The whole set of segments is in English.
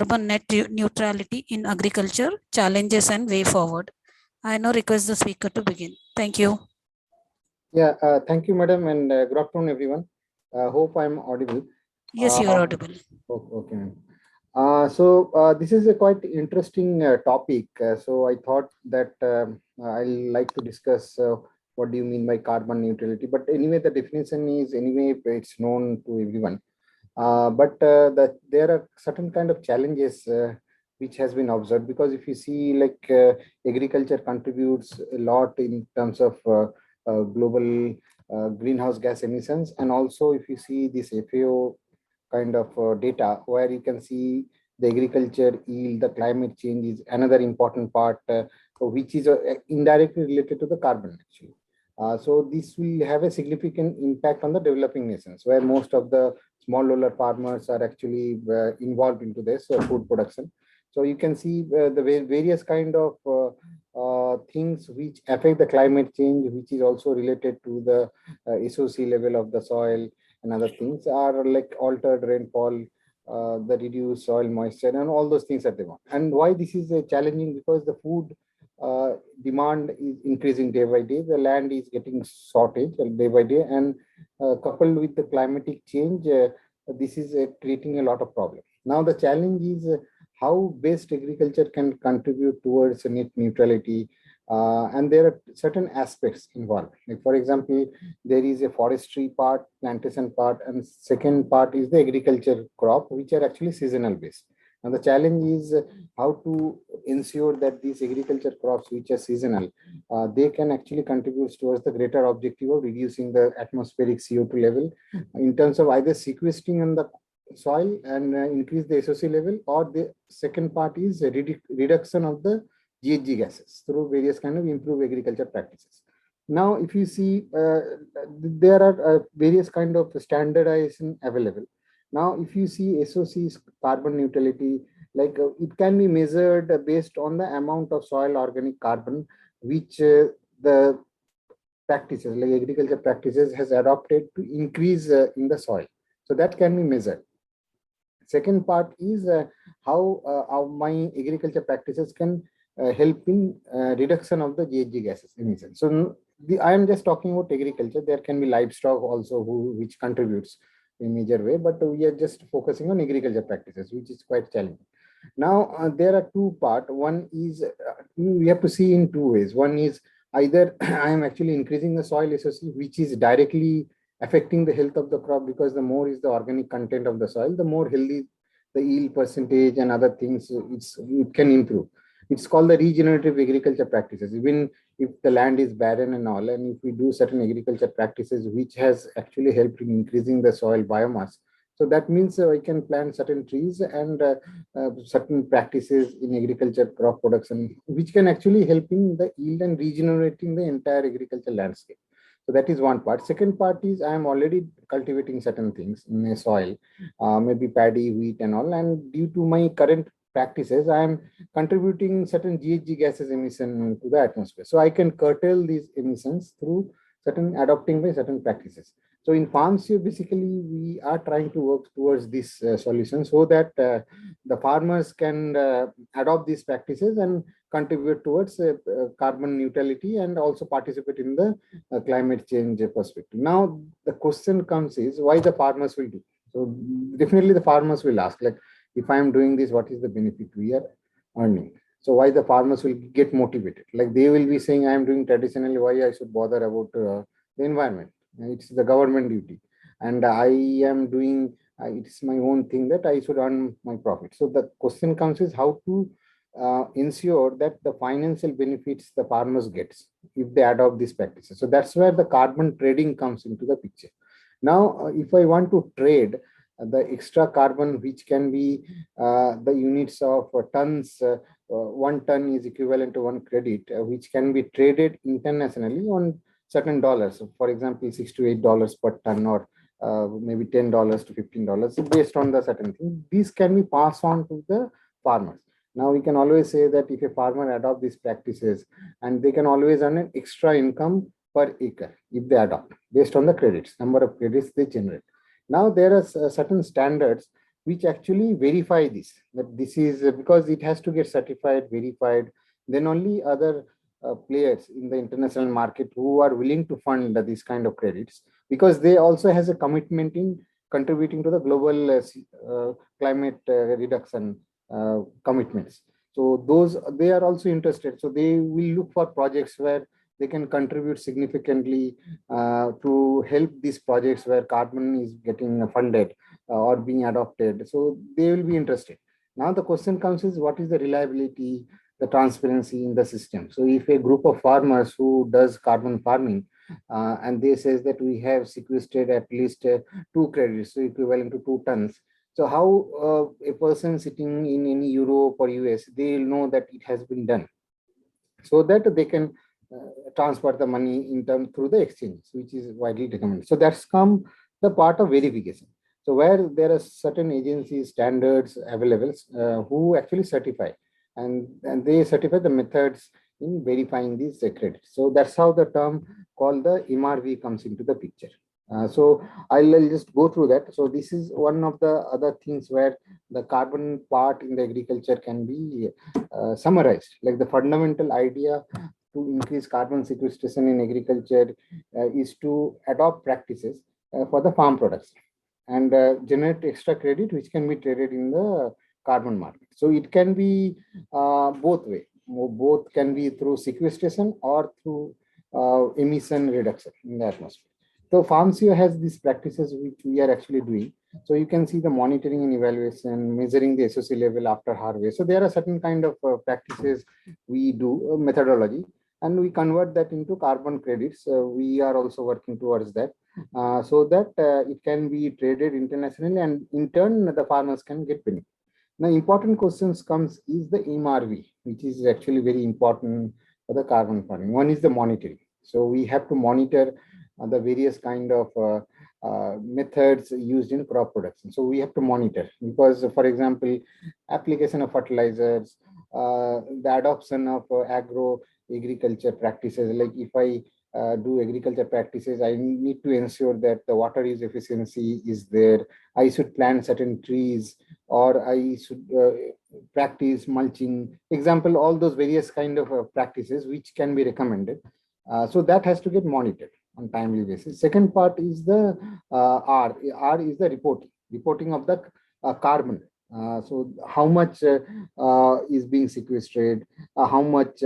carbon net neutrality in agriculture, challenges and way forward. I now request the speaker to begin. Thank you. Yeah, thank you, madam, and good afternoon, everyone. Hope I'm audible. Yes, you are audible. Okay, ma'am. This is a quite interesting topic. So I thought that I'll like to discuss what do you mean by carbon neutrality. But anyway, the definition is anyway it's known to everyone. There are certain kind of challenges which has been observed, because if you see agriculture contributes a lot in terms of global greenhouse gas emissions, and also if you see this FAO kind of data where you can see the agriculture yield, the climate change is another important part, which is indirectly related to the carbon actually. So this will have a significant impact on the developing nations, where most of the smallholder farmers are actually involved into this food production. So you can see the various kind of things which affect the climate change, which is also related to the SOC level of the soil, and other things are like altered rainfall, the reduced soil moisture, and all those things that they want. And why this is challenging? Because the food demand is increasing day by day. The land is getting shortage day by day, and coupled with the climatic change, this is creating a lot of problems. Now the challenge is how best agriculture can contribute towards net neutrality, and there are certain aspects involved. Like for example, there is a forestry part, plantation part, and second part is the agriculture crop, which are actually seasonal based. And the challenge is how to ensure that these agriculture crops, which are seasonal, they can actually contribute towards the greater objective of reducing the atmospheric CO2 level in terms of either sequestering on the soil and increase the SOC level, or the second part is a reduction of the GHG gases through various kind of improved agriculture practices. Now, if you see, there are various kind of standardization available. Now, if you see SOC's carbon neutrality, it can be measured based on the amount of soil organic carbon which the practices, like agriculture practices, has adopted to increase in the soil. So that can be measured. Second part is how my agriculture practices can help in reduction of the GHG gases emissions. So I am just talking about agriculture. There can be livestock also which contributes in a major way, but we are just focusing on agriculture practices, which is quite challenging. Now there are two parts. One is we have to see in two ways. One is either I am actually increasing the soil SOC, which is directly affecting the health of the crop, because the more is the organic content of the soil, the more healthy the yield percentage and other things it can improve. It's called the regenerative agriculture practices. Even if the land is barren and all, and if we do certain agriculture practices, which has actually helped in increasing the soil biomass. So that means I can plant certain trees and certain practices in agriculture crop production, which can actually help in the yield and regenerating the entire agriculture landscape. So that is one part. Second part is I am already cultivating certain things in a soil, maybe paddy, wheat and all. And due to my current practices, I am contributing certain GHG gases emission to the atmosphere. So I can curtail these emissions through adopting by certain practices. So in Farmsio, basically, we are trying to work towards this solution so that the farmers can adopt these practices and contribute towards carbon neutrality and also participate in the climate change perspective. Now, the question comes is why the farmers will do. So definitely the farmers will ask, like, if I am doing this, what is the benefit we are earning? So why the farmers will get motivated? Like they will be saying, I am doing traditionally, why I should bother about the environment? It's the government duty. And I am doing, it's my own thing that I should earn my profit. So the question comes is how to ensure that the financial benefits the farmers gets if they adopt these practices. So that's where the carbon trading comes into the picture. Now, if I want to trade the extra carbon, which can be the units of tons, 1 ton is equivalent to 1 credit, which can be traded internationally on certain dollars. So for example, $6 to $8 per ton, or maybe $10 to $15 based on the certain thing. These can be passed on to the farmers. Now we can always say that if a farmer adopt these practices, and they can always earn an extra income per acre if they adopt based on the credits, number of credits they generate. Now there are certain standards which actually verify this, that this is because it has to get certified, verified, then only other players in the international market who are willing to fund these kind of credits, because they also has a commitment in contributing to the global climate reduction commitments. So those, they are also interested. So they will look for projects where they can contribute significantly to help these projects where carbon is getting funded or being adopted. So they will be interested. Now the question comes is, what is the reliability, the transparency in the system? So if a group of farmers who does carbon farming and they says that we have sequestered at least 2 credits, so equivalent to 2 tons. So how a person sitting in any Europe or US, they will know that it has been done, so that they can transfer the money in term through the exchange, which is widely recommended. So that's come the part of verification. So where there are certain agencies, standards available who actually certify, and they certify the methods in verifying these credits. So that's how the term called the MRV comes into the picture. So I'll just go through that. So this is one of the other things where the carbon part in the agriculture can be summarized. Like the fundamental idea to increase carbon sequestration in agriculture is to adopt practices for the farm products and generate extra credit which can be traded in the carbon market. So it can be both way. Both can be through sequestration or through emission reduction in the atmosphere. So Farmsio has these practices which we are actually doing. So you can see the monitoring and evaluation, measuring the SOC level after harvest. So there are certain kind of practices we do, methodology, and we convert that into carbon credits. We are also working towards that, so that it can be traded internationally, and in turn the farmers can get benefit. Now important questions comes is the MRV, which is actually very important for the carbon farming. One is the monitoring. So we have to monitor the various kind of methods used in crop production. So we have to monitor, because for example, application of fertilizers, the adoption of agro agriculture practices. Like if I do agriculture practices, I need to ensure that the water use efficiency is there. I should plant certain trees, or I should practice mulching. Example, all those various kind of practices which can be recommended. So that has to get monitored on timely basis. Second part is the R. R is the reporting of the carbon. So how much is being sequestered, how much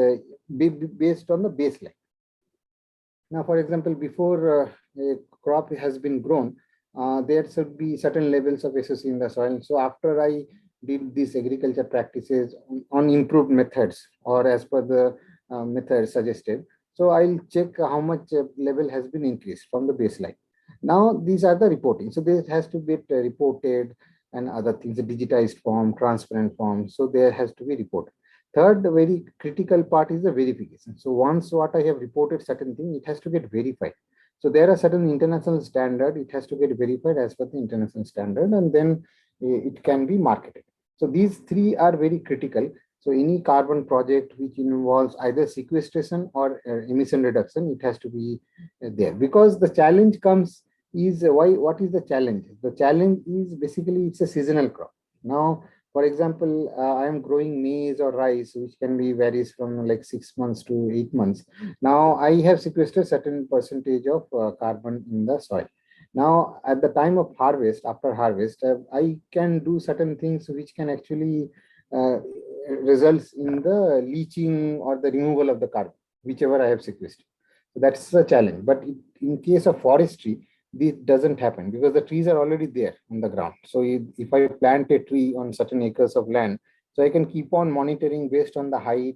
based on the baseline. Now, for example, before a crop has been grown, there should be certain levels of SOC in the soil. So after I did these agriculture practices on improved methods, or as per the method suggested, so I'll check how much level has been increased from the baseline. Now, these are the reporting. So this has to be reported, and other things, the digitized form, transparent form. So there has to be reported. Third, very critical part is the verification. So once what I have reported certain thing, it has to get verified. So there are certain international standard, it has to get verified as per the international standard, and then it can be marketed. So these three are very critical. So any carbon project which involves either sequestration or emission reduction, it has to be there. Because the challenge comes is why, what is the challenge? The challenge is basically it's a seasonal crop. Now, for example, I am growing maize or rice, which can be varies from like 6 months to 8 months. Now I have sequestered certain percentage of carbon in the soil. Now at the time of harvest, after harvest, I can do certain things which can actually uh, results in the leaching or the removal of the carbon, whichever I have sequestered. So that's the challenge. But in case of forestry, this doesn't happen because the trees are already there on the ground. So if I plant a tree on certain acres of land, so I can keep on monitoring based on the height,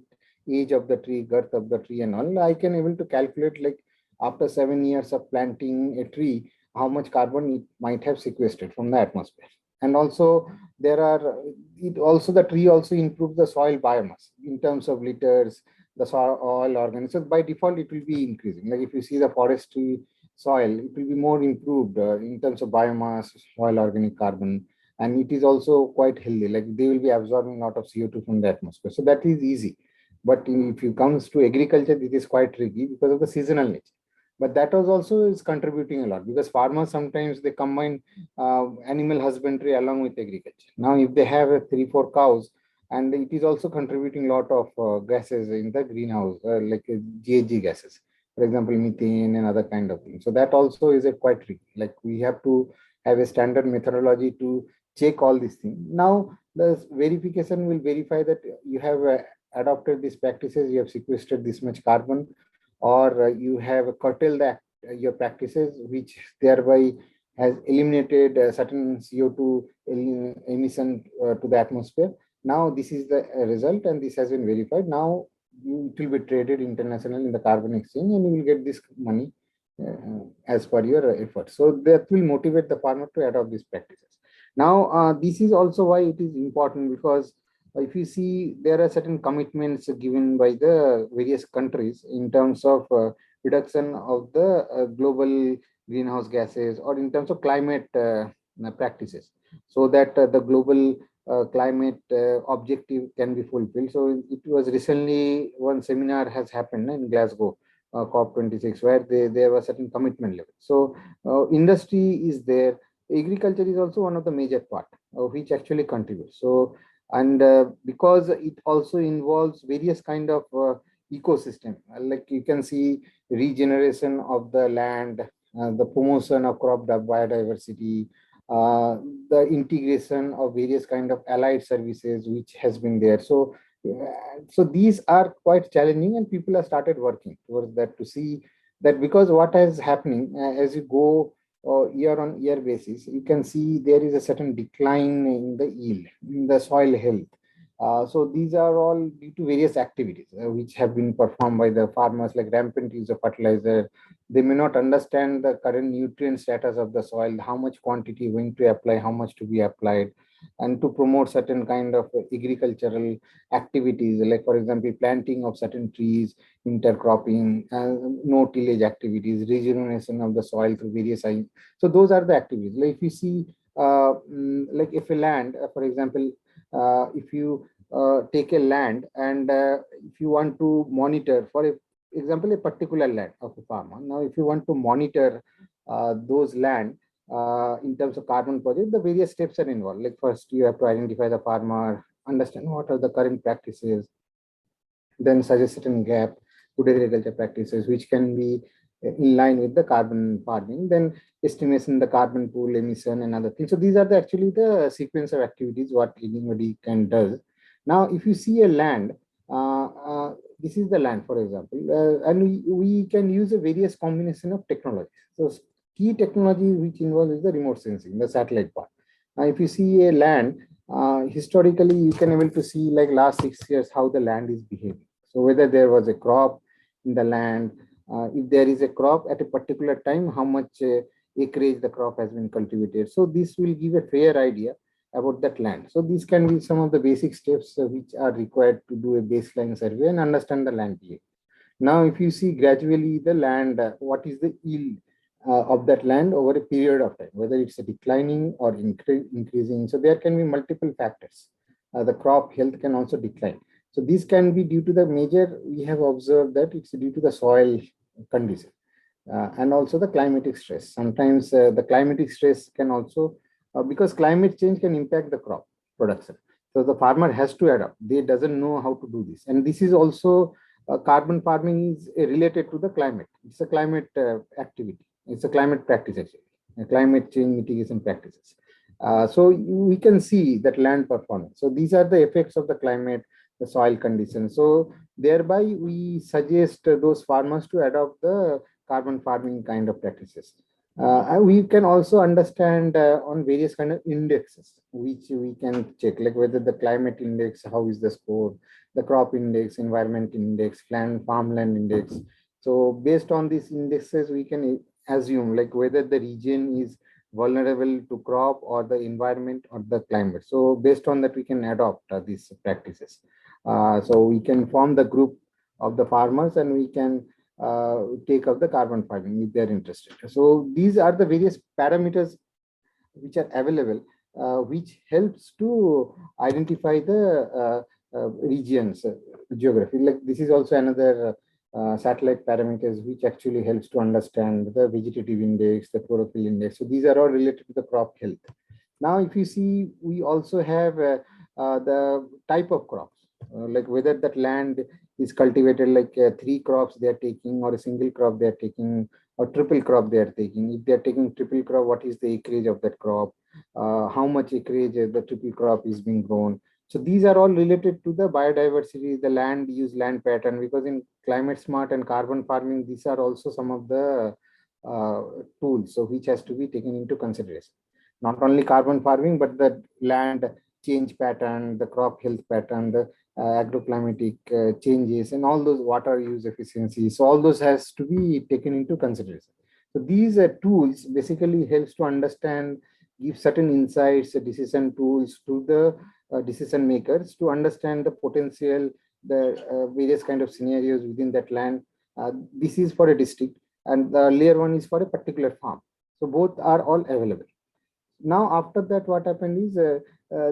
age of the tree, girth of the tree and all. I can able to calculate like after 7 years of planting a tree, how much carbon it might have sequestered from the atmosphere. And also there are, it also, the tree also improves the soil biomass in terms of litters, the soil organisms. So by default, it will be increasing. Like if you see the forestry soil, it will be more improved in terms of biomass, soil organic carbon, and it is also quite healthy. Like they will be absorbing a lot of CO2 from the atmosphere. So that is easy. But if it comes to agriculture, it is quite tricky because of the seasonal nature. but that was also is contributing a lot, because farmers sometimes they combine animal husbandry along with agriculture. Now if they have 3 4 cows, and it is also contributing a lot of gases in the greenhouse, like GHG gases, for example methane and other kind of things. So that also is a quite tricky. Like we have to have a standard methodology to check all these things. Now the verification will verify that you have adopted these practices, you have sequestered this much carbon, or you have curtailed your practices, which thereby has eliminated certain CO2 emission to the atmosphere. Now this is the result, and this has been verified. Now it will be traded internationally in the carbon exchange, and you will get this money as per your effort. So that will motivate the farmer to adopt these practices. Now this is also why it is important, because if you see, there are certain commitments given by the various countries in terms of reduction of the global greenhouse gases, or in terms of climate practices, so that the global climate objective can be fulfilled. So it was recently one seminar has happened in Glasgow, COP26, where there was certain commitment level. So industry is there. Agriculture is also one of the major part which actually contributes. So, and because it also involves various kind of ecosystem, like you can see regeneration of the land, the promotion of crop biodiversity, uh, the integration of various kind of allied services which has been there. So so these are quite challenging, and people have started working towards that, to see that, because what is happening as you go year on year basis, you can see there is a certain decline in the yield, in the soil health. So these are all due to various activities which have been performed by the farmers, like rampant use of fertilizer. They may not understand the current nutrient status of the soil, how much quantity going to apply, how much to be applied, and to promote certain kind of agricultural activities, like for example planting of certain trees, intercropping, no tillage activities, regeneration of the soil through various. So those are the activities. Like if you see, like if a land, for example, if you take a land, and if you want to monitor, for example, a particular land of a farmer. Now, if you want to monitor those land in terms of carbon project, the various steps are involved. Like first, you have to identify the farmer, understand what are the current practices, then suggest certain gap, good agriculture practices which can be in line with the carbon farming, then estimation the carbon pool emission and other things. So these are actually the sequence of activities what anybody can does. Now if you see a land, this is the land, for example, and we can use a various combination of technologies. So key technology which involves is the remote sensing, the satellite part. Now if you see a land, historically you can able to see, like last 6 years, how the land is behaving. So whether there was a crop in the land, if there is a crop at a particular time, how much acreage the crop has been cultivated. So this will give a fair idea about that land. So these can be some of the basic steps which are required to do a baseline survey and understand the land behavior. Now, if you see gradually the land, what is the yield of that land over a period of time, whether it's a declining or increasing. So there can be multiple factors. The crop health can also decline. So this can be due to the major, we have observed that it's due to the soil condition and also the climatic stress. Sometimes the climatic stress can also, because climate change can impact the crop production. So the farmer has to adapt. They doesn't know how to do this. And this is also, carbon farming is related to the climate. It's a climate activity. It's a climate practice actually, climate change mitigation practices. So we can see that land performance. So these are the effects of the climate, the soil conditions. So thereby we suggest those farmers to adopt the carbon farming kind of practices. And we can also understand on various kind of indexes which we can check, like whether the climate index, how is the score, the crop index, environment index, farmland index. So based on these indexes, we can assume like whether the region is vulnerable to crop or the environment or the climate. So based on that, we can adopt these practices. So we can form the group of the farmers, and we can take up the carbon farming if they're interested. So these are the various parameters which are available, which helps to identify the regions, geography. Like this is also another satellite parameters, which actually helps to understand the vegetative index, the chlorophyll index. So these are all related to the crop health. Now, if you see, we also have the type of crops, like whether that land is cultivated like three crops they are taking, or a single crop they are taking, or triple crop they are taking. If they are taking triple crop, what is the acreage of that crop? How much acreage the triple crop is being grown? So these are all related to the biodiversity, the land use, land pattern, because in climate smart and carbon farming, these are also some of the uh, tools, so which has to be taken into consideration. Not only carbon farming, but the land change pattern, the crop health pattern, the agroclimatic changes, and all those water use efficiency. So all those has to be taken into consideration. So these tools basically helps to understand, give certain insights, decision tools to the decision makers to understand the potential, the various kind of scenarios within that land. This is for a district, and the earlier one is for a particular farm. So both are all available. Now after that, what happened is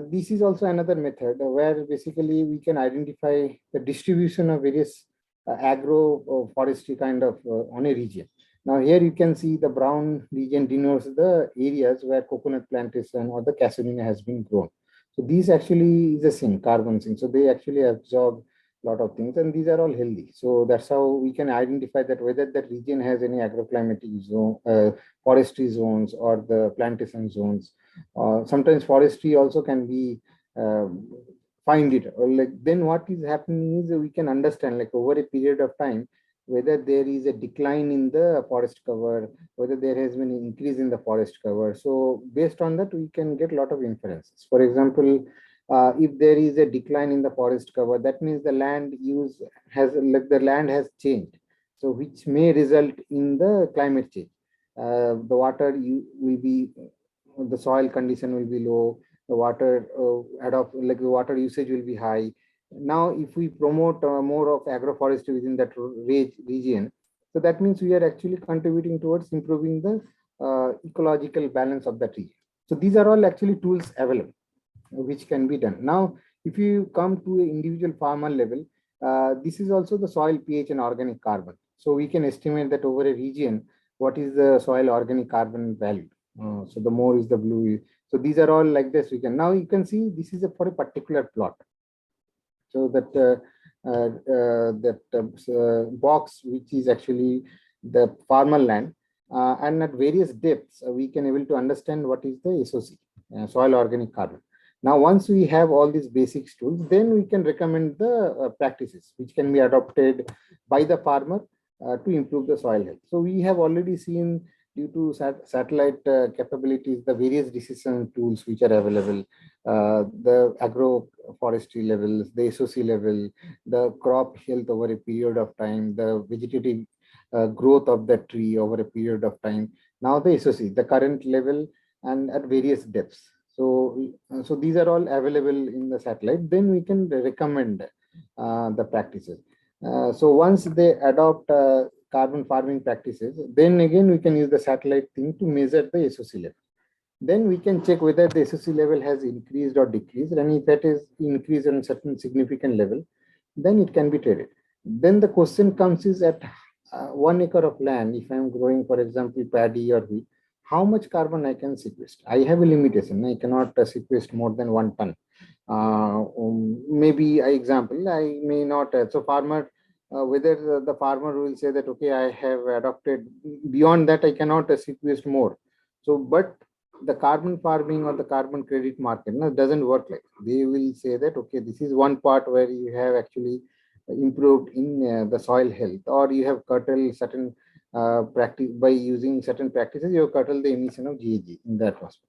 this is also another method where basically we can identify the distribution of various agro forestry kind of on a region. Now here you can see the brown region denotes the areas where coconut plantation or the casuarina has been grown. So these actually is a sink, carbon sink. So they actually absorb a lot of things, and these are all healthy. So that's how we can identify that whether that region has any agroclimatic zone, forestry zones, or the plantation zones. Sometimes forestry also can be find it, or like then what is happening is we can understand like over a period of time whether there is a decline in the forest cover, whether there has been an increase in the forest cover. So based on that, we can get a lot of inferences. For example, if there is a decline in the forest cover, that means the land use has, like the land has changed. So which may result in the climate change. The water will be, the soil condition will be low, the water like the water usage will be high. Now, if we promote more of agroforestry within that region, so that means we are actually contributing towards improving the ecological balance of that region. So these are all actually tools available which can be done. Now, if you come to an individual farmer level, this is also the soil pH and organic carbon. So we can estimate that over a region, what is the soil organic carbon value. So the more is the blue. So these are all like this. We can, now you can see this is for a particular plot. So that box, which is actually the farmer land, and at various depths, we can able to understand what is the SOC, soil organic carbon. Now, once we have all these basic tools, then we can recommend the practices which can be adopted by the farmer to improve the soil health. So we have already seen, due to satellite capabilities, the various decision tools which are available, the agroforestry levels, the SOC level, the crop health over a period of time, the vegetative growth of the tree over a period of time. Now the SOC, the current level, and at various depths. So these are all available in the satellite. Then we can recommend the practices. So once they adopt carbon farming practices, then again we can use the satellite thing to measure the SOC level. Then we can check whether the SOC level has increased or decreased, and if that is increased on a certain significant level, then it can be traded. Then the question comes is at 1 acre of land, if I'm growing, for example, paddy or wheat, how much carbon I can sequester? I have a limitation. I cannot sequester more than 1 ton. Maybe, example, I may not. So farmer, whether the farmer will say that, okay, I have adopted, beyond that, I cannot sequester more. So, but the carbon farming or the carbon credit market doesn't work like that. They will say that, okay, this is one part where you have actually improved in the soil health, or you have curtailed certain practice by using certain practices, you have curtailed the emission of GHG in that aspect.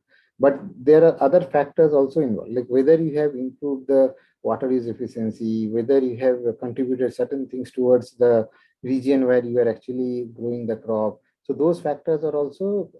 But there are other factors also involved, like whether you have improved the water use efficiency, whether you have contributed certain things towards the region where you are actually growing the crop. So those factors are also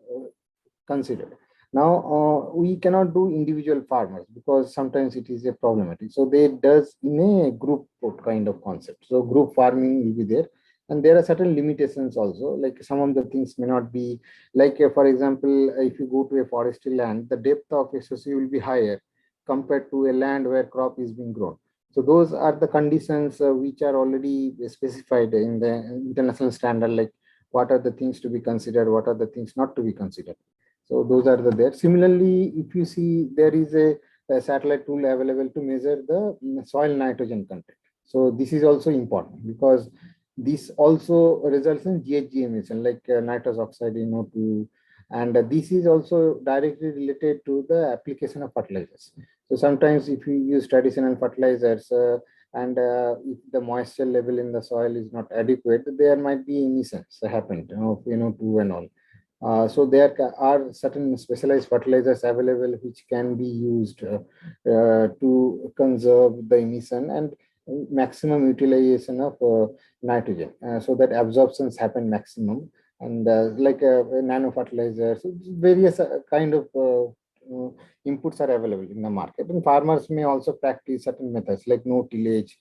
considered. Now, we cannot do individual farmers because sometimes it is a problematic. So they does in a group kind of concept. So group farming will be there. And there are certain limitations also, like some of the things may not be, like for example, if you go to a forestry land, the depth of SOC will be higher compared to a land where crop is being grown. So those are the conditions which are already specified in the international standard, like what are the things to be considered, what are the things not to be considered. So those are the there. Similarly, if you see, there is a satellite tool available to measure the soil nitrogen content. So this is also important because this also results in GHG emission, like nitrous oxide, NO2, and this is also directly related to the application of fertilizers. So sometimes if you use traditional fertilizers and if the moisture level in the soil is not adequate, there might be emissions happen, two and all. So there are certain specialized fertilizers available which can be used to conserve the emission and maximum utilization of nitrogen, so that absorptions happen maximum. And like nano fertilizers, various kind of inputs are available in the market, and farmers may also practice certain methods like no tillage.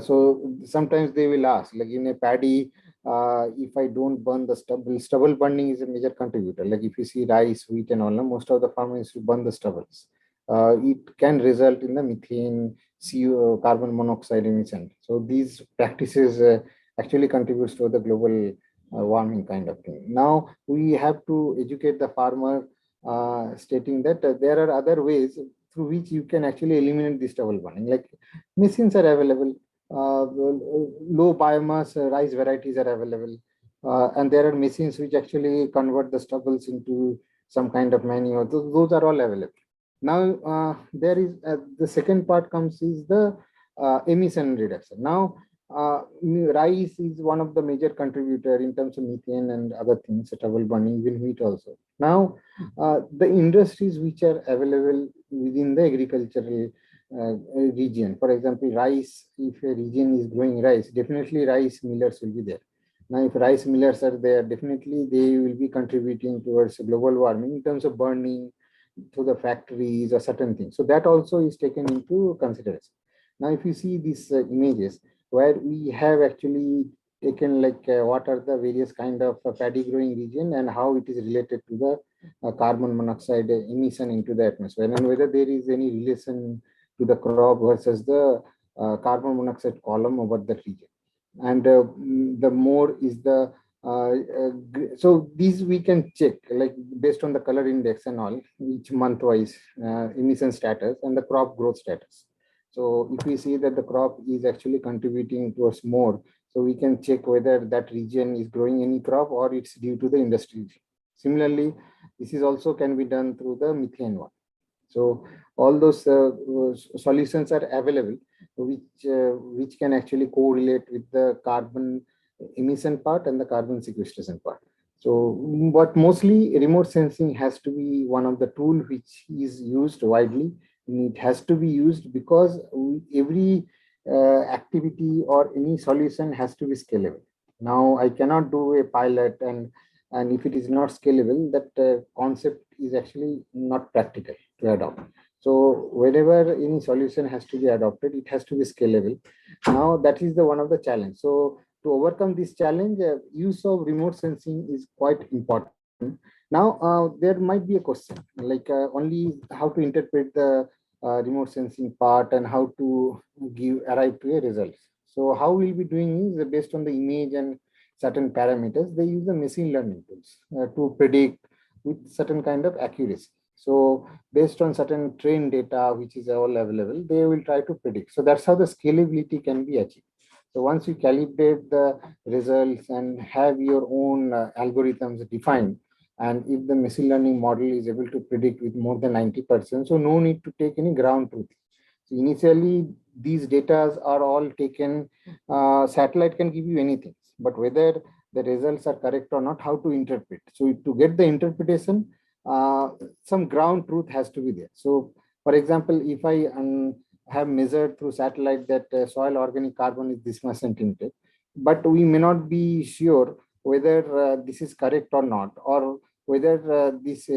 So sometimes they will ask, like in a paddy, if I don't burn the stubble burning is a major contributor. Like if you see rice, wheat, and all, most of the farmers will burn the stubbles. It can result in the methane, CO, carbon monoxide emission. So these practices actually contributes to the global warming kind of thing. Now we have to educate the farmer, stating that there are other ways through which you can actually eliminate this stubble burning. Like machines are available, low biomass rice varieties are available, and there are machines which actually convert the stubbles into some kind of manure. Those are all available. Now, there is the second part comes is the emission reduction. Now, rice is one of the major contributor in terms of methane and other things, stubble burning, even wheat also. Now, the industries which are available within the agricultural region, for example, rice, if a region is growing rice, definitely rice millers will be there. Now, if rice millers are there, definitely they will be contributing towards global warming in terms of burning to the factories or certain things. So that also is taken into consideration. Now, if you see these images where we have actually taken like what are the various kind of paddy growing region and how it is related to the carbon monoxide emission into the atmosphere, and whether there is any relation to the crop versus the carbon monoxide column over that region. And the more is the so these we can check like based on the color index and all, each month wise emission status and the crop growth status. So if we see that the crop is actually contributing towards more, so we can check whether that region is growing any crop or it's due to the industry. Similarly, this is also can be done through the methane one. So all those solutions are available, which can actually correlate with the carbon emission part and the carbon sequestration part. So, but mostly remote sensing has to be one of the tool which is used widely. And it has to be used because every activity or any solution has to be scalable. Now, I cannot do a pilot, and if it is not scalable, that concept is actually not practical to adopt. So whenever any solution has to be adopted, it has to be scalable. Now that is the one of the challenge. So to overcome this challenge, use of remote sensing is quite important. Now there might be a question like only how to interpret the remote sensing part and how to arrive to a result. So how we'll be doing is based on the image and certain parameters, they use the machine learning tools to predict with certain kind of accuracy. So based on certain trained data, which is all available, they will try to predict. So that's how the scalability can be achieved. So once you calibrate the results and have your own algorithms defined, and if the machine learning model is able to predict with more than 90%, so no need to take any ground truth. So initially, these data are all taken, satellite can give you anything, but whether the results are correct or not, how to interpret. So to get the interpretation, some ground truth has to be there. So for example, if I have measured through satellite that soil organic carbon is this much centimeter, but we may not be sure whether this is correct or not, or whether this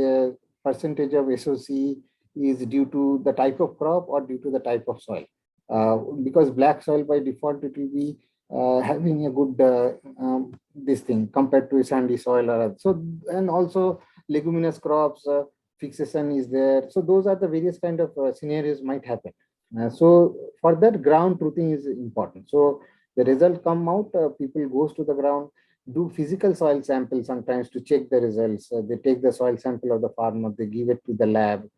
percentage of SOC is due to the type of crop or due to the type of soil. Because black soil by default, it will be having a good this thing compared to sandy soil. So, and also leguminous crops, fixation is there. So those are the various kind of scenarios might happen. So for that, ground truthing is important. So the result come out, people goes to the ground, do physical soil sample sometimes to check the results. They take the soil sample of the farmer, they give it to the lab,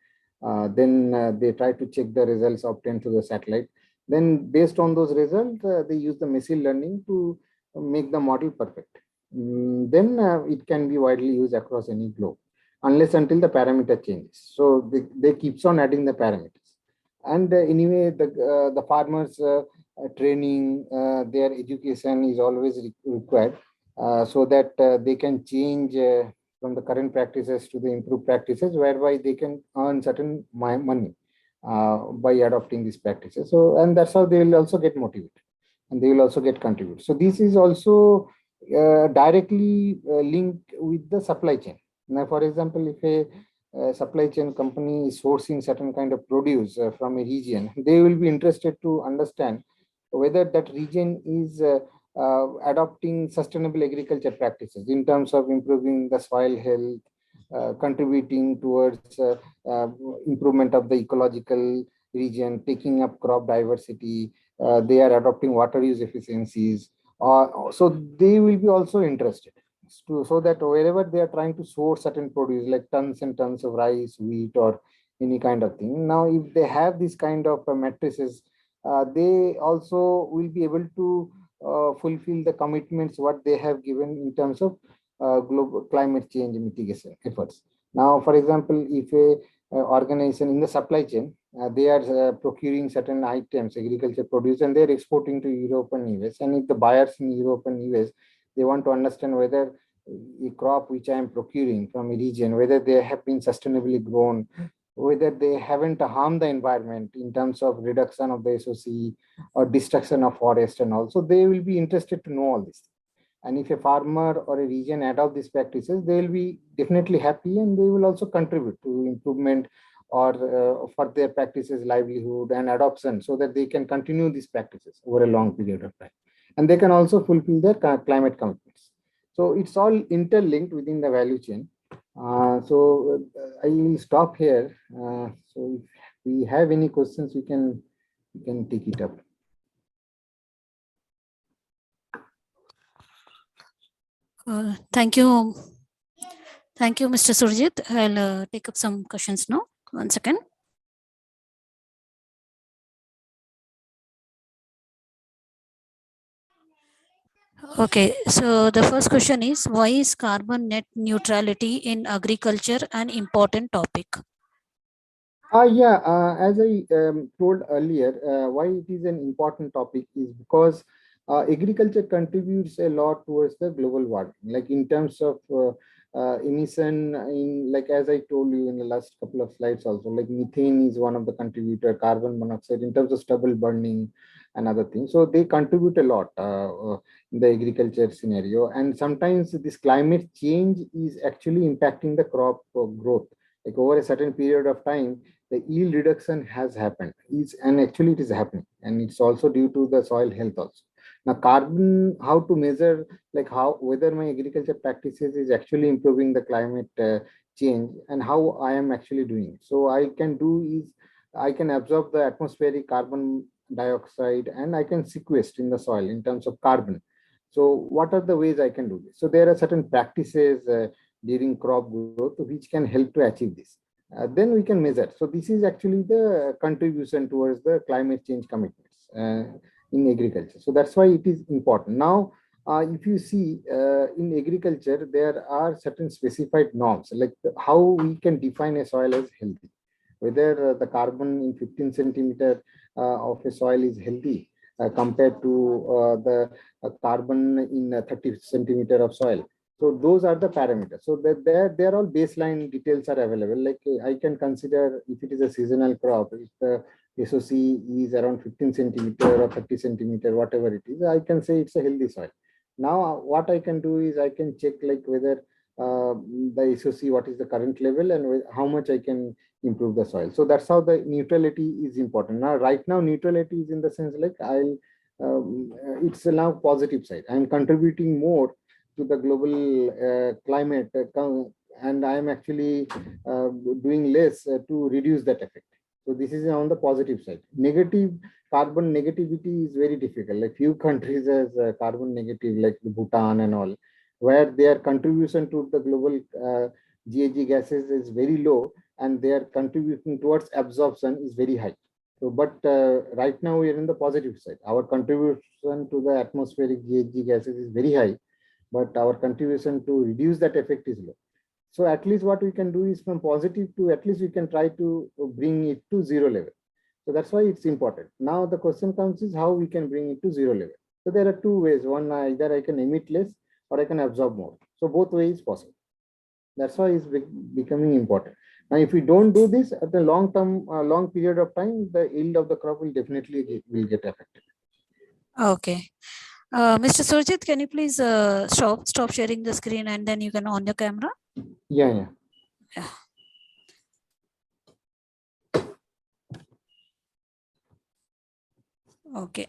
then they try to check the results obtained through the satellite. Then based on those results, they use the machine learning to make the model perfect. Then it can be widely used across any globe, unless until the parameter changes. So they keeps on adding the parameters. And anyway, the farmers training, their education is always required, so that they can change from the current practices to the improved practices, whereby they can earn certain money by adopting these practices. So, and that's how they will also get motivated, and they will also get contribute. So this is also directly linked with the supply chain. Now, for example, if a supply chain company is sourcing certain kind of produce from a region, they will be interested to understand whether that region is adopting sustainable agriculture practices in terms of improving the soil health, contributing towards improvement of the ecological region, taking up crop diversity. They are adopting water use efficiencies. So they will be also interested so that wherever they are trying to source certain produce like tons and tons of rice, wheat, or any kind of thing. Now, if they have this kind of matrices, they also will be able to fulfill the commitments what they have given in terms of global climate change mitigation efforts. Now, for example, if a organization in the supply chain, they are procuring certain items, agriculture produce, and they're exporting to Europe and US. And if the buyers in Europe and US, they want to understand whether a crop which I am procuring from a region, whether they have been sustainably grown, whether they haven't harmed the environment in terms of reduction of the SOC or destruction of forest and all. So they will be interested to know all this. And if a farmer or a region adopt these practices, they will be definitely happy, and they will also contribute to improvement or for their practices, livelihood and adoption, so that they can continue these practices over a long period of time. And they can also fulfill their climate commitments. So it's all interlinked within the value chain. I will stop here. So if we have any questions, we can take it up. Thank you. Thank you, Mr. Surajit. I'll take up some questions now. One second. Okay, so the first question is, why is carbon net neutrality in agriculture an important topic? As I told earlier, why it is an important topic is because agriculture contributes a lot towards the global warming, like in terms of emission, in like as I told you in the last couple of slides also, like methane is one of the contributor, carbon monoxide in terms of stubble burning and other things. So they contribute a lot in the agriculture scenario. And sometimes this climate change is actually impacting the crop growth. Like over a certain period of time, the yield reduction has happened, and actually it is happening, and it's also due to the soil health also. Now, carbon, how to measure, like how whether my agriculture practices is actually improving the climate change, and how I am actually doing it. So I can do is I can absorb the atmospheric carbon dioxide, and I can sequester in the soil in terms of carbon. So what are the ways I can do this? So there are certain practices during crop growth which can help to achieve this. Then we can measure. So this is actually the contribution towards the climate change commitments in agriculture. So that's why it is important. Now, if you see in agriculture, there are certain specified norms, like how we can define a soil as healthy, whether the carbon in 15 centimeter of a soil is healthy compared to the carbon in 30 centimeter of soil. So those are the parameters. So that they're all baseline details are available. Like I can consider if it is a seasonal crop, if the SOC is around 15 centimeter or 30 centimeter, whatever it is, I can say it's a healthy soil. Now, what I can do is I can check like whether the SOC, what is the current level, and how much I can improve the soil. So that's how the neutrality is important. Now, right now, neutrality is in the sense like it's a now positive side. I'm contributing more to the global climate, and I'm actually doing less to reduce that effect. So this is on the positive side. Negative, carbon negativity is very difficult. Like few countries as carbon negative, like Bhutan and all, where their contribution to the global GHG gases is very low, and their contribution towards absorption is very high. So, but right now we are in the positive side. Our contribution to the atmospheric GHG gases is very high, but our contribution to reduce that effect is low. So at least what we can do is from positive to at least we can try to bring it to zero level. So that's why it's important. Now the question comes is how we can bring it to zero level. So there are two ways. One, either I can emit less or I can absorb more. So both ways possible. That's why it's becoming important. Now, if we don't do this at the long term, long period of time, the yield of the crop will definitely get affected. Okay. Mr. Surajit, can you please stop sharing the screen and then you can on your camera? Yeah. Okay.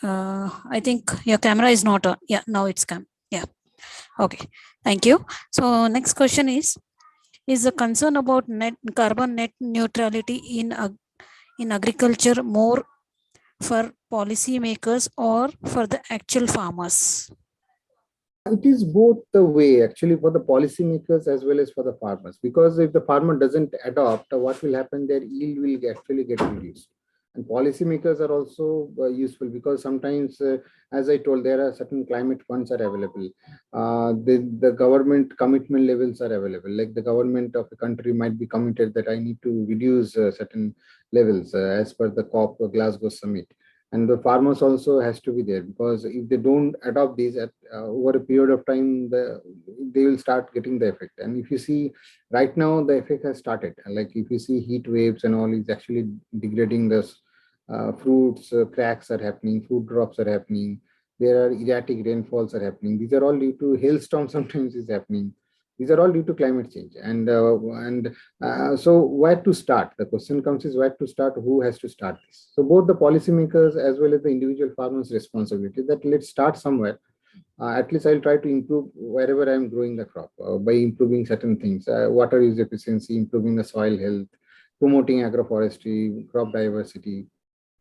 I think your camera is not on. Yeah, now it's come. Yeah. Okay. Thank you. So next question is the concern about carbon net neutrality in agriculture more for policymakers or for the actual farmers? It is both the way actually for the policymakers as well as for the farmers, because if the farmer doesn't adopt, what will happen, their yield will actually get reduced. And policymakers are also useful because sometimes, as I told, there are certain climate funds are available. The government commitment levels are available. Like the government of a country might be committed that I need to reduce certain levels as per the COP Glasgow summit, and the farmers also has to be there, because if they don't adopt these at over a period of time, they will start getting the effect. And if you see right now, the effect has started. Like if you see heat waves and all is actually degrading this, fruits cracks are happening, fruit drops are happening, there are erratic rainfalls are happening. These are all due to hailstorm sometimes is happening. These are all due to climate change. And so where to start? The question comes is where to start, who has to start this? So both the policymakers as well as the individual farmers' responsibility, that let's start somewhere. At least I'll try to improve wherever I'm growing the crop by improving certain things, water use efficiency, improving the soil health, promoting agroforestry, crop diversity.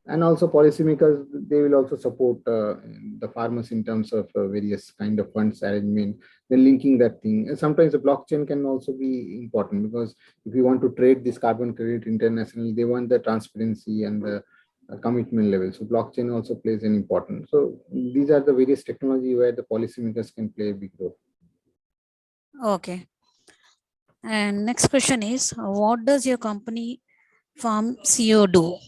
And also policymakers, they will also support the farmers in terms of various kind of funds arrangement, then linking that thing. And sometimes the blockchain can also be important, because if you want to trade this carbon credit internationally, they want the transparency and the commitment level. So blockchain also plays an important. So these are the various technology where the policymakers can play a big role. Okay. And next question is, what does your company Farmsio do?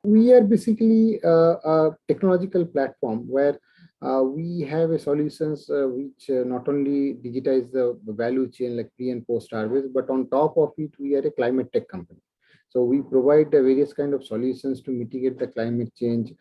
We are basically a technological platform where we have a solutions which not only digitize the value chain like pre and post harvest, but on top of it, we are a climate tech company. So we provide various kind of solutions to mitigate the climate change,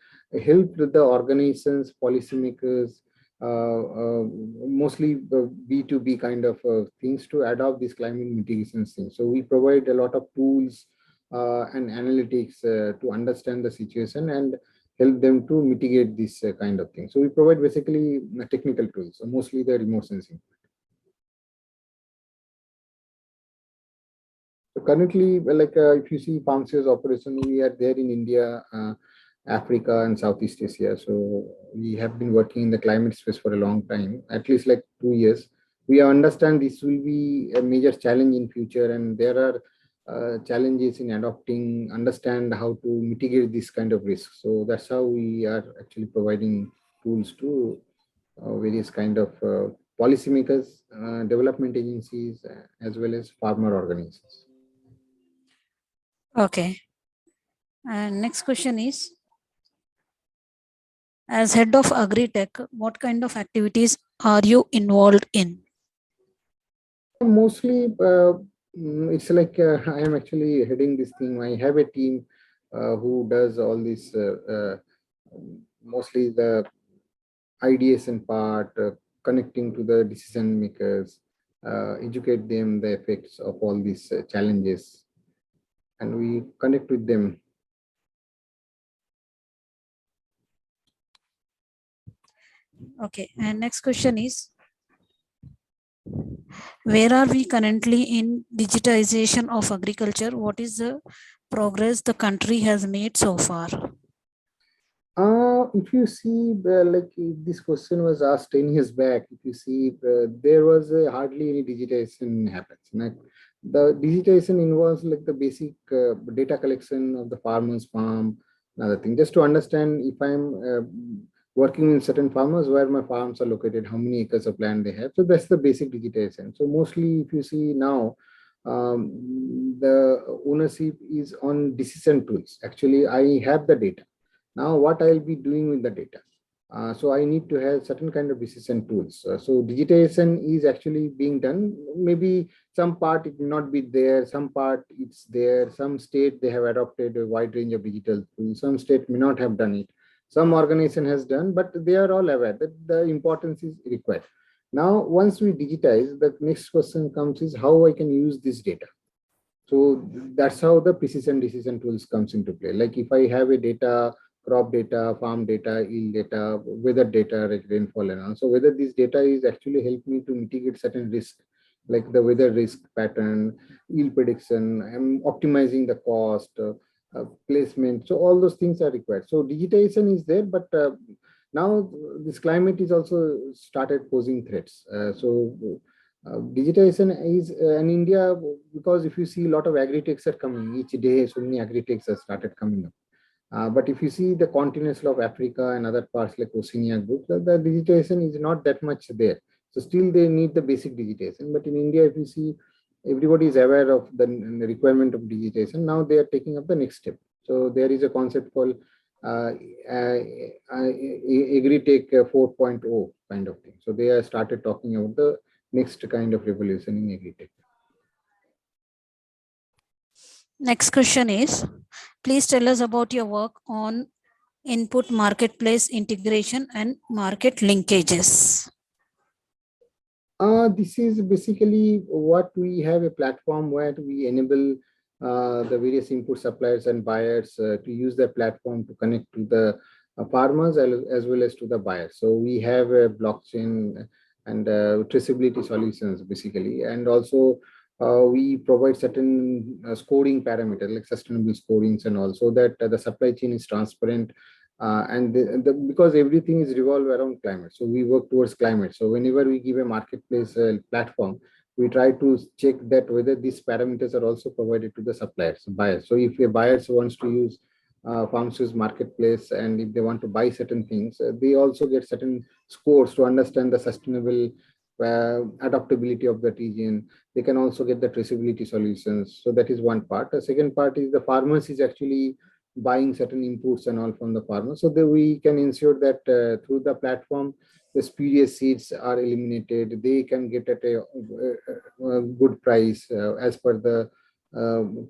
help the organizations, policymakers, mostly B2B kind of things to adopt these climate mitigation things. So we provide a lot of tools and analytics to understand the situation and help them to mitigate this kind of thing. So we provide basically technical tools, mostly the remote sensing. So currently, if you see Farmsio's operation, we are there in India, Africa, and Southeast Asia. So we have been working in the climate space for a long time, at least like 2 years. We understand this will be a major challenge in future, and there are challenges in adopting, understand how to mitigate this kind of risk. So that's how we are actually providing tools to various kind of policymakers, development agencies, as well as farmer organizations. Okay. And next question is, as head of Agritech, what kind of activities are you involved in? Mostly, it's like I am actually heading this thing. I have a team who does all this, mostly the ideation part, connecting to the decision makers, educate them the effects of all these challenges, and we connect with them. Okay. And next question is, Where are we currently in digitization of agriculture? What is the progress the country has made so far? If you see, like if this question was asked 10 years back, if you see, there was hardly any digitization happens. Like the digitization involves like the basic data collection of the farmer's farm, another thing. Just to understand if I'm working in certain farmers, where my farms are located, how many acres of land they have. So that's the basic digitization. So mostly, if you see now, the ownership is on decision tools. Actually, I have the data now what I'll be doing with the data. So I need to have certain kind of decision tools. So digitization is actually being done. Maybe some part it may not be there, some part it's there. Some state they have adopted a wide range of digital tools. Some state may not have done it. Some organization has done, but they are all aware that the importance is required. Now, once we digitize, the next question comes is how I can use this data. So that's how the precision decision tools comes into play. Like if I have a data, crop data, farm data, yield data, weather data, like rainfall and all. So whether this data is actually help me to mitigate certain risk, like the weather risk pattern, yield prediction, I'm optimizing the cost, placement. So all those things are required. So digitization is there, but now this climate is also started posing threats. Digitization is in India because if you see a lot of agritechs are coming each day, so many agritechs have started coming up. But if you see the continents of Africa and other parts like Oceania group, the digitization is not that much there. So still they need the basic digitization. But in India, if you see, everybody is aware of the requirement of digitization. Now they are taking up the next step. So there is a concept called Agritech 4.0 kind of thing. So they have started talking about the next kind of revolution in Agritech. Next question is, please tell us about your work on input marketplace integration and market linkages. This is basically what we have a platform where we enable the various input suppliers and buyers to use the platform to connect to the farmers as well as to the buyers. So we have a blockchain and traceability solutions basically, and also we provide certain scoring parameters like sustainable scorings and also that the supply chain is transparent because everything is revolved around climate, so we work towards climate. So whenever we give a marketplace platform, we try to check that whether these parameters are also provided to the suppliers, buyers. So if a buyers wants to use Farmsio's marketplace and if they want to buy certain things, they also get certain scores to understand the sustainable adaptability of the region. They can also get the traceability solutions. So that is one part. The second part is the farmers is actually buying certain inputs and all from the farmer, so that we can ensure that through the platform the spurious seeds are eliminated. They can get at a good price as per the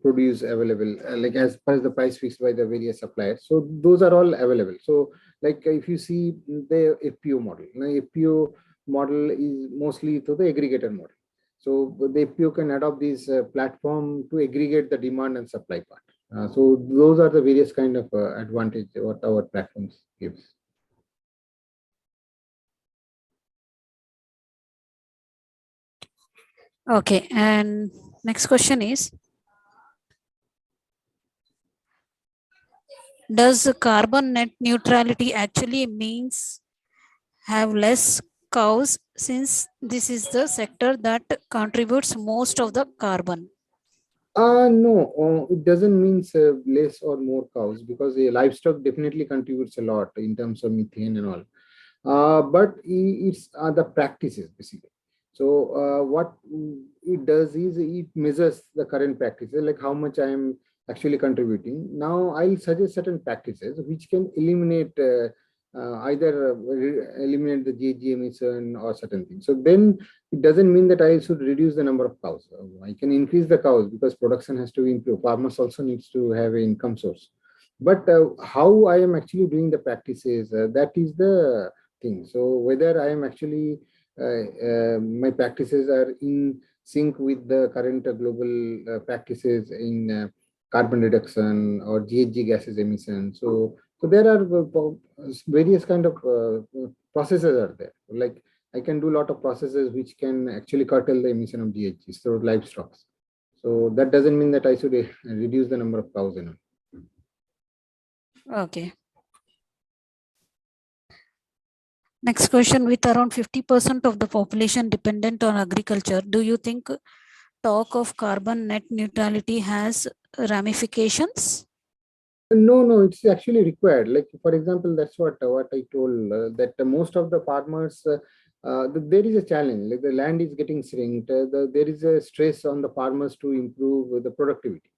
produce available, like as per the price fixed by the various suppliers. So those are all available. So like if you see the FPO model, now FPO model is mostly to the aggregator model. So the FPO can adopt this platform to aggregate the demand and supply part. So those are the various kind of advantage what our platforms gives. Okay, and next question is, does carbon net neutrality actually means have less cows, since this is the sector that contributes most of the carbon? No, it doesn't mean less or more cows because the livestock definitely contributes a lot in terms of methane and all. But it's the practices basically. So what it does is it measures the current practices, like how much I am actually contributing. Now I'll suggest certain practices which can eliminate either eliminate the GHG emission or certain things. So then it doesn't mean that I should reduce the number of cows. I can increase the cows because production has to improve. Farmers also needs to have an income source. But how I am actually doing the practices, that is the thing. So whether I am actually my practices are in sync with the current global practices in carbon reduction or GHG gases emission. So there are various kind of processes are there. Like I can do a lot of processes which can actually curtail the emission of GHGs through livestock. So that doesn't mean that I should reduce the number of cows and all. Okay. Next question, with around 50% of the population dependent on agriculture, do you think talk of carbon net neutrality has ramifications? No, it's actually required. Like, for example, that's what I told, that most of the farmers, there is a challenge. Like, the land is getting shrinked. There is a stress on the farmers to improve the productivity.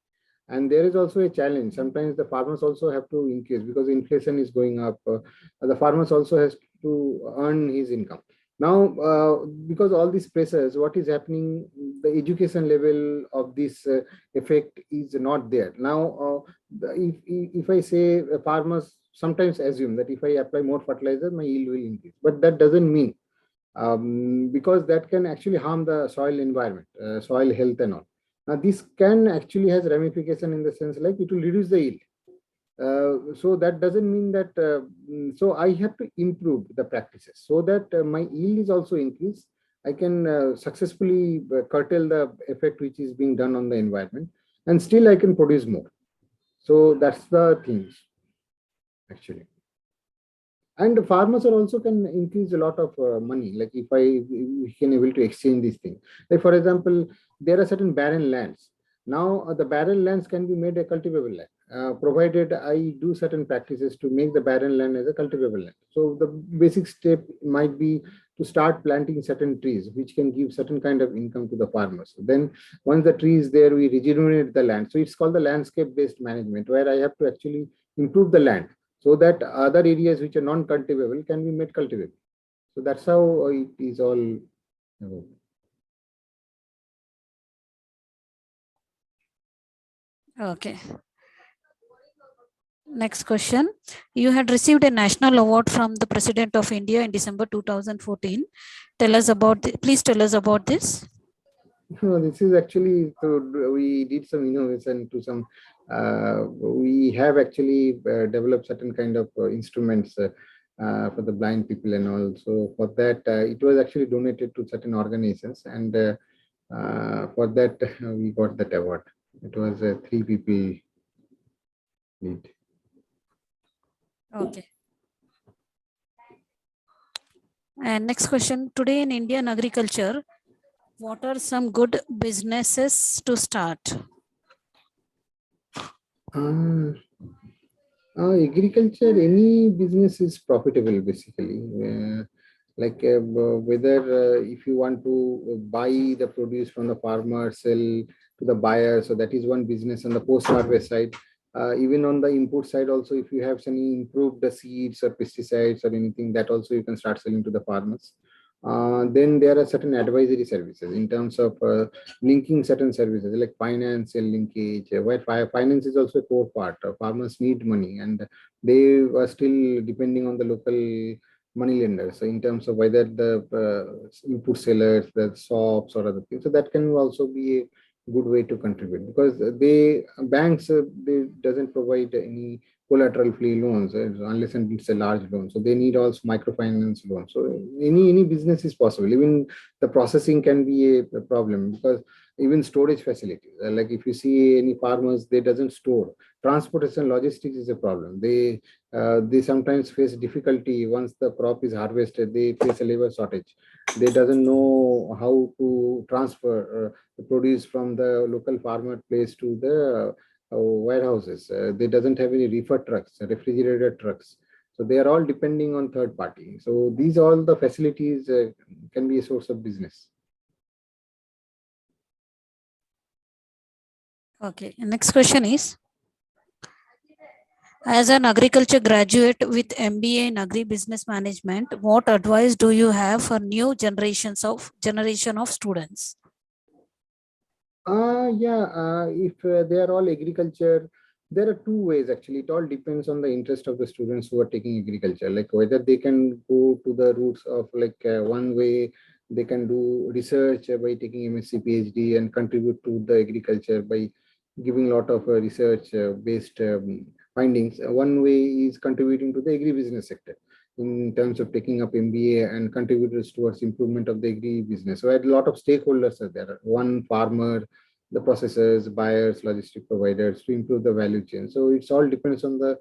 And there is also a challenge. Sometimes the farmers also have to increase because inflation is going up. The farmers also has to earn his income. Now, because all these pressures, what is happening, the education level of this effect is not there. Now, if I say farmers sometimes assume that if I apply more fertilizer, my yield will increase. But that doesn't mean, because that can actually harm the soil environment, soil health and all. Now, this can actually has ramification in the sense like it will reduce the yield. So that doesn't mean that, so I have to improve the practices so that my yield is also increased. I can successfully curtail the effect which is being done on the environment, and still I can produce more. So that's the things actually. And the farmers are also can increase a lot of money. Like if we can able to exchange these things. Like for example, there are certain barren lands. Now the barren lands can be made a cultivable land, provided I do certain practices to make the barren land as a cultivable land. So the basic step might be to start planting certain trees, which can give certain kind of income to the farmers. Then once the tree is there, we rejuvenate the land. So it's called the landscape-based management, where I have to actually improve the land so that other areas which are non-cultivable can be made cultivable. So that's how it is all about. Okay. Next question. You had received a national award from the President of India in December 2014. Tell us about please tell us about this. No, this is actually, so we did some innovation to some, we have actually developed certain kind of instruments for the blind people and all. So for that, it was actually donated to certain organizations, and for that we got that award. It was 3 people did. Okay. And next question. Today in Indian agriculture, what are some good businesses to start? Agriculture, any business is profitable basically. Like whether if you want to buy the produce from the farmer, sell to the buyer, so that is one business on the post-harvest side. Even on the input side also, if you have any improved the seeds or pesticides or anything, that also you can start selling to the farmers. Then there are certain advisory services in terms of linking certain services like financial linkage, where finance is also a core part. Farmers need money, and they are still depending on the local money lenders. So in terms of whether the input sellers, the shops or other things, so that can also be a good way to contribute, because they banks they doesn't provide any collateral free loans unless and it's a large loan. So they need also microfinance loans. So any business is possible. Even the processing can be a problem, because even storage facilities, like if you see any farmers, they doesn't store. Transportation logistics is a problem. They sometimes face difficulty once the crop is harvested. They face a labor shortage. They doesn't know how to transfer the produce from the local farmer place to the warehouses. They doesn't have any reefer trucks, refrigerated trucks. So they are all depending on third party. So these all the facilities can be a source of business. Okay. Next question is, as an agriculture graduate with MBA in agribusiness management, what advice do you have for new generation of students? If they are all agriculture, there are two ways actually. It all depends on the interest of the students who are taking agriculture, like whether they can go to the roots of like one way they can do research by taking MSc, PhD and contribute to the agriculture by giving a lot of research based findings. One way is contributing to the agribusiness sector. in terms of taking up MBA and contributors towards improvement of the agri business. So a lot of stakeholders are there. One, farmer, the processors, buyers, logistic providers, to improve the value chain. So it's all depends on the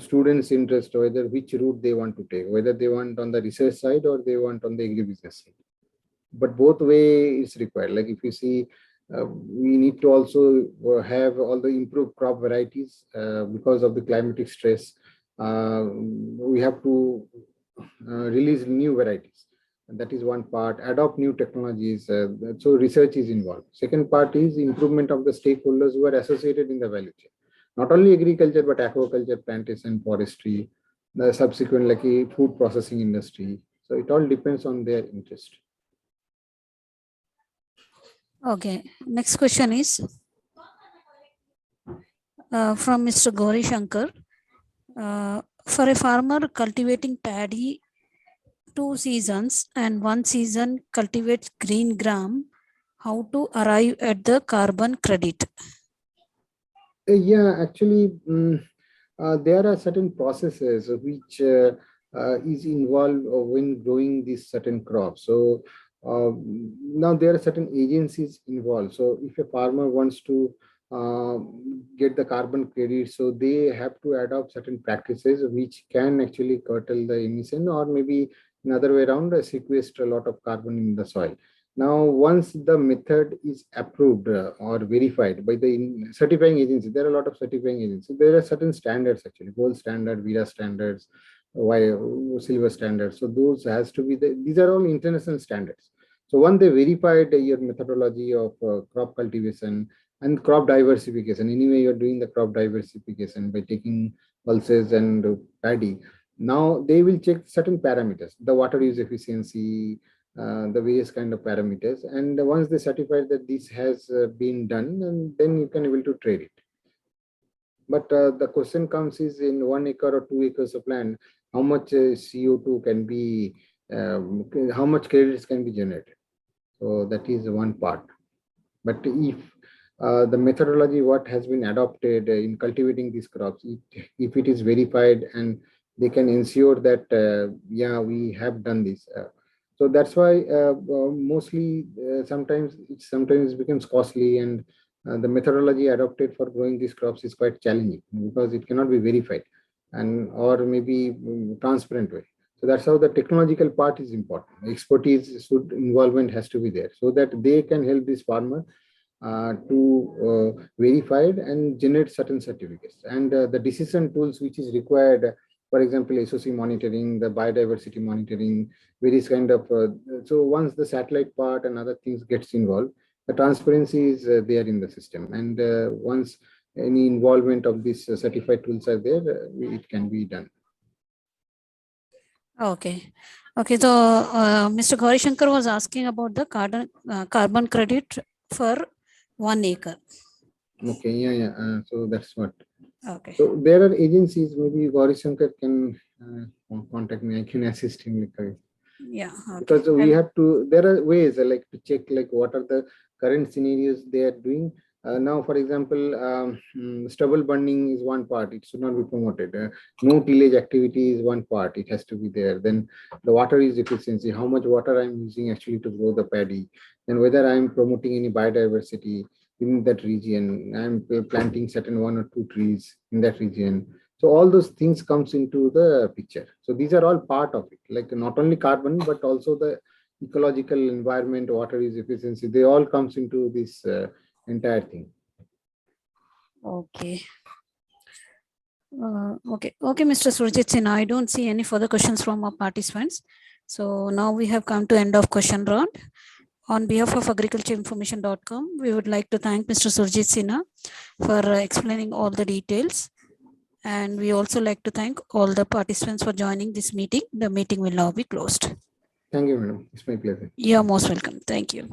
students' interest, whether which route they want to take, whether they want on the research side or they want on the agri business side. But both way is required. Like if you see, we need to also have all the improved crop varieties because of the climatic stress. We have to release new varieties. And that is one part. Adopt new technologies. So research is involved. Second part is improvement of the stakeholders who are associated in the value chain. Not only agriculture, but aquaculture, plantation, forestry, the subsequent like food processing industry. So it all depends on their interest. Okay, next question is from Mr. Gauri Shankar. For a farmer cultivating paddy 2 seasons and 1 season cultivates green gram, how to arrive at the carbon credit? Yeah, actually, there are certain processes which is involved when growing these certain crops. So now there are certain agencies involved. So if a farmer wants to get the carbon credit, so they have to adopt certain practices which can actually curtail the emission, or maybe another way around, sequester a lot of carbon in the soil. Now, once the method is approved or verified by the certifying agency, there are a lot of certifying agencies. There are certain standards actually, gold standard, Vera standards, silver standards. So those has to be these are all international standards. So once they verified your methodology of crop cultivation and crop diversification, anyway you're doing the crop diversification by taking pulses and paddy. Now they will check certain parameters, the water use efficiency, the various kind of parameters, and once they certify that this has been done, and then you can able to trade it. But the question comes is, in 1 acre or 2 acres of land, how much CO2 can be, how much credits can be generated. So that is one part. But if the methodology what has been adopted in cultivating these crops, if it is verified and they can ensure that yeah, we have done this. So that's why mostly sometimes it becomes costly, and the methodology adopted for growing these crops is quite challenging because it cannot be verified and or maybe transparent way. So that's how the technological part is important. Expertise involvement has to be there so that they can help this farmer to verify and generate certain certificates. And the decision tools which is required, for example, SOC monitoring, the biodiversity monitoring, various kind of, so once the satellite part and other things gets involved, the transparency is there in the system. And once any involvement of these certified tools are there, it can be done. Okay. Okay. So Mr. Gauri Shankar was asking about the carbon credit for 1 acre. Okay. Yeah. So that's what. Okay. So there are agencies, maybe Gauri Shankar can contact me. I can assist him. Yeah. Okay. Because we have to, there are ways like to check like what are the current scenarios they are doing. Now, for example, stubble burning is one part. It should not be promoted. No tillage activity is one part. It has to be there. Then the water use efficiency, how much water I'm using actually to grow the paddy. Then whether I'm promoting any biodiversity in that region. I'm planting certain 1 or 2 trees in that region. So all those things comes into the picture. So these are all part of it, like not only carbon, but also the ecological environment, water use efficiency, they all comes into this entire thing. Okay. Okay, Mr. Surajit Sinha, I don't see any further questions from our participants. So now we have come to end of question round. On behalf of agricultureinformation.com, we would like to thank Mr. Surajit Sinha for explaining all the details. And we also like to thank all the participants for joining this meeting. The meeting will now be closed. Thank you, madam. It's my pleasure. You're most welcome. Thank you.